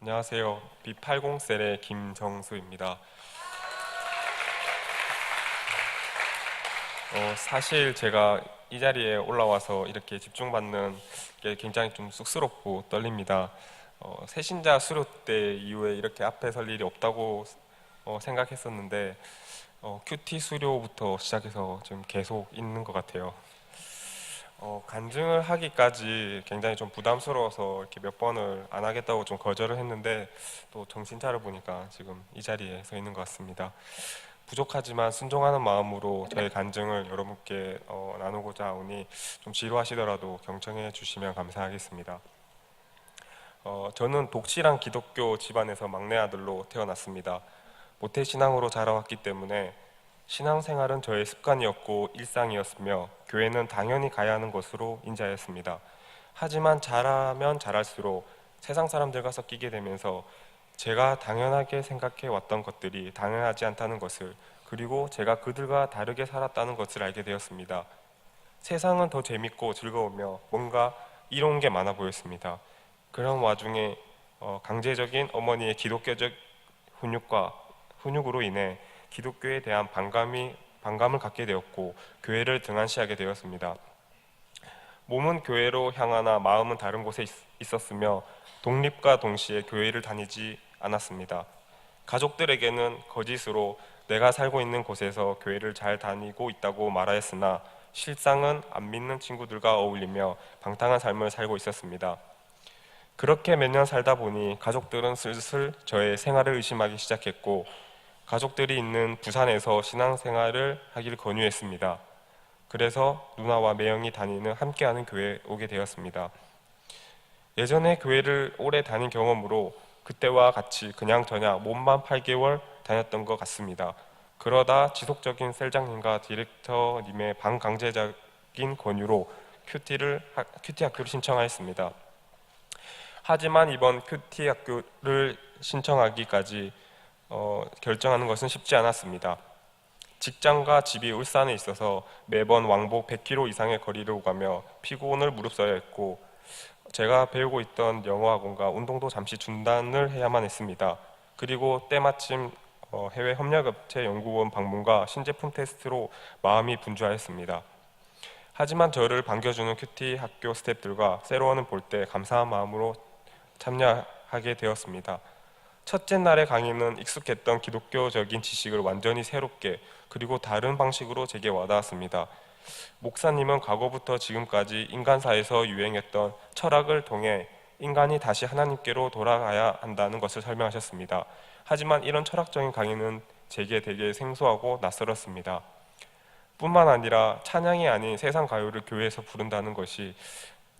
안녕하세요. B80셀의 김정수입니다. 사실 제가 이 자리에 올라와서 이렇게 집중받는 게 굉장히 좀 쑥스럽고 떨립니다. 새신자 수료 때 이후에 이렇게 앞에 설 일이 없다고 생각했었는데 큐티 수료부터 시작해서 좀 계속 있는 것 같아요. 간증을 하기까지 굉장히 좀 부담스러워서 이렇게 몇 번을 안 하겠다고 좀 거절을 했는데 또 정신 차려 보니까 지금 이 자리에 서 있는 것 같습니다. 부족하지만 순종하는 마음으로 저의 간증을 여러분께 나누고자 하오니 좀 지루하시더라도 경청해 주시면 감사하겠습니다. 저는 독실한 기독교 집안에서 막내 아들로 태어났습니다. 모태신앙으로 자라왔기 때문에 신앙생활은 저의 습관이었고 일상이었으며 교회는 당연히 가야 하는 것으로 인지하였습니다. 하지만 자라면 자랄수록 세상 사람들과 섞이게 되면서 제가 당연하게 생각해 왔던 것들이 당연하지 않다는 것을, 그리고 제가 그들과 다르게 살았다는 것을 알게 되었습니다. 세상은 더 재밌고 즐거우며 뭔가 이로운 게 많아 보였습니다. 그런 와중에 강제적인 어머니의 기독교적 훈육으로 인해 기독교에 대한 반감을 갖게 되었고 교회를 등한시하게 되었습니다. 몸은 교회로 향하나 마음은 다른 곳에 있었으며 독립과 동시에 교회를 다니지 않았습니다. 가족들에게는 거짓으로 내가 살고 있는 곳에서 교회를 잘 다니고 있다고 말하였으나 실상은 안 믿는 친구들과 어울리며 방탕한 삶을 살고 있었습니다. 그렇게 몇 년 살다 보니 가족들은 슬슬 저의 생활을 의심하기 시작했고 가족들이 있는 부산에서 신앙생활을 하길 권유했습니다. 그래서 누나와 매형이 다니는 함께하는 교회에 오게 되었습니다. 예전에 교회를 오래 다닌 경험으로 그때와 같이 그냥저냥 몸만 8개월 다녔던 것 같습니다. 그러다 지속적인 셀장님과 디렉터님의 반강제적인 권유로 큐티 학교를 신청하였습니다. 하지만 이번 큐티 학교를 신청하기까지 결정하는 것은 쉽지 않았습니다. 직장과 집이 울산에 있어서 매번 왕복 100km 이상의 거리를 오가며 피곤을 무릅써야 했고 제가 배우고 있던 영어 학원과 운동도 잠시 중단을 해야만 했습니다. 그리고 때마침 해외 협력업체 연구원 방문과 신제품 테스트로 마음이 분주하였습니다. 하지만 저를 반겨주는 큐티 학교 스태프들과 세로원을 볼 때 감사한 마음으로 참여하게 되었습니다. 첫째 날의 강의는 익숙했던 기독교적인 지식을 완전히 새롭게 그리고 다른 방식으로 제게 와닿았습니다. 목사님은 과거부터 지금까지 인간사에서 유행했던 철학을 통해 인간이 다시 하나님께로 돌아가야 한다는 것을 설명하셨습니다. 하지만 이런 철학적인 강의는 제게 되게 생소하고 낯설었습니다. 뿐만 아니라 찬양이 아닌 세상 가요를 교회에서 부른다는 것이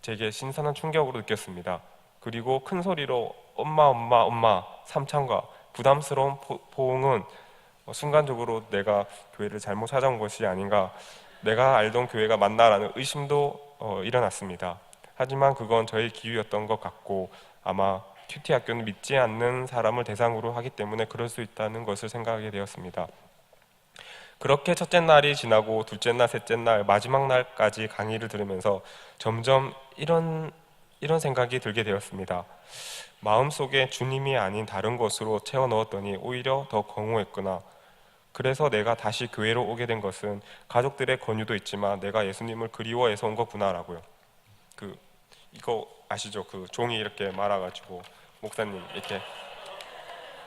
제게 신선한 충격으로 느꼈습니다. 그리고 큰 소리로 엄마 엄마 엄마 삼창과 부담스러운 포옹은 순간적으로 내가 교회를 잘못 찾아온 것이 아닌가, 내가 알던 교회가 맞나라는 의심도 일어났습니다. 하지만 그건 저의 기류였던 것 같고 아마 큐티 학교는 믿지 않는 사람을 대상으로 하기 때문에 그럴 수 있다는 것을 생각하게 되었습니다. 그렇게 첫째 날이 지나고 둘째 날, 셋째 날, 마지막 날까지 강의를 들으면서 점점 이런 생각이 들게 되었습니다. 마음속에 주님이 아닌 다른 것으로 채워 넣었더니 오히려 더 공허했구나. 그래서 내가 다시 교회로 오게 된 것은 가족들의 권유도 있지만 내가 예수님을 그리워해서 온 거구나라고요. 이거 아시죠? 종이 이렇게 말아가지고 목사님 이렇게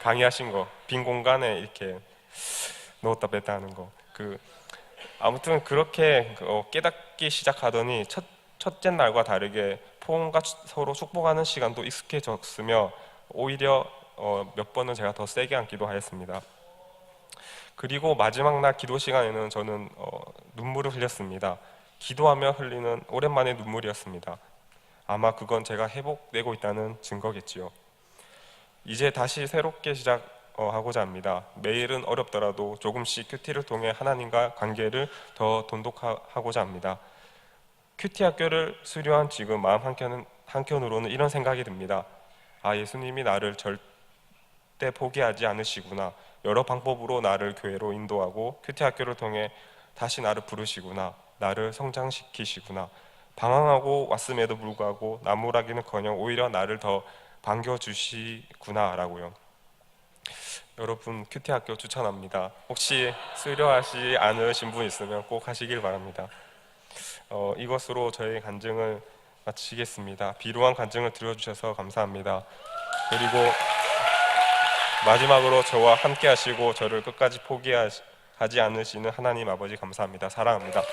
강의하신 거 빈 공간에 이렇게 넣었다 뺐다 하는 거. 아무튼 그렇게 깨닫기 시작하더니 첫째 날과 다르게 포옹과 서로 축복하는 시간도 익숙해졌으며 오히려 몇 번은 제가 더 세게 앉기도 하였습니다. 그리고 마지막 날 기도 시간에는 저는 눈물을 흘렸습니다. 기도하며 흘리는 오랜만의 눈물이었습니다. 아마 그건 제가 회복되고 있다는 증거겠지요. 이제 다시 새롭게 시작하고자 합니다. 매일은 어렵더라도 조금씩 큐티를 통해 하나님과 관계를 더 돈독하고자 합니다. 큐티 학교를 수료한 지금 마음 한켠으로는 이런 생각이 듭니다. 예수님이 나를 절대 포기하지 않으시구나. 여러 방법으로 나를 교회로 인도하고 큐티 학교를 통해 다시 나를 부르시구나. 나를 성장시키시구나. 방황하고 왔음에도 불구하고 나무라기는커녕 오히려 나를 더 반겨주시구나라고요. 여러분 큐티 학교 추천합니다. 혹시 수료하지 않으신 분 있으면 꼭 하시길 바랍니다. 이것으로 저의 간증을 마치겠습니다. 비루한 간증을 들어주셔서 감사합니다. 그리고 마지막으로 저와 함께 하시고 저를 끝까지 포기하지 않으시는 하나님 아버지 감사합니다. 사랑합니다.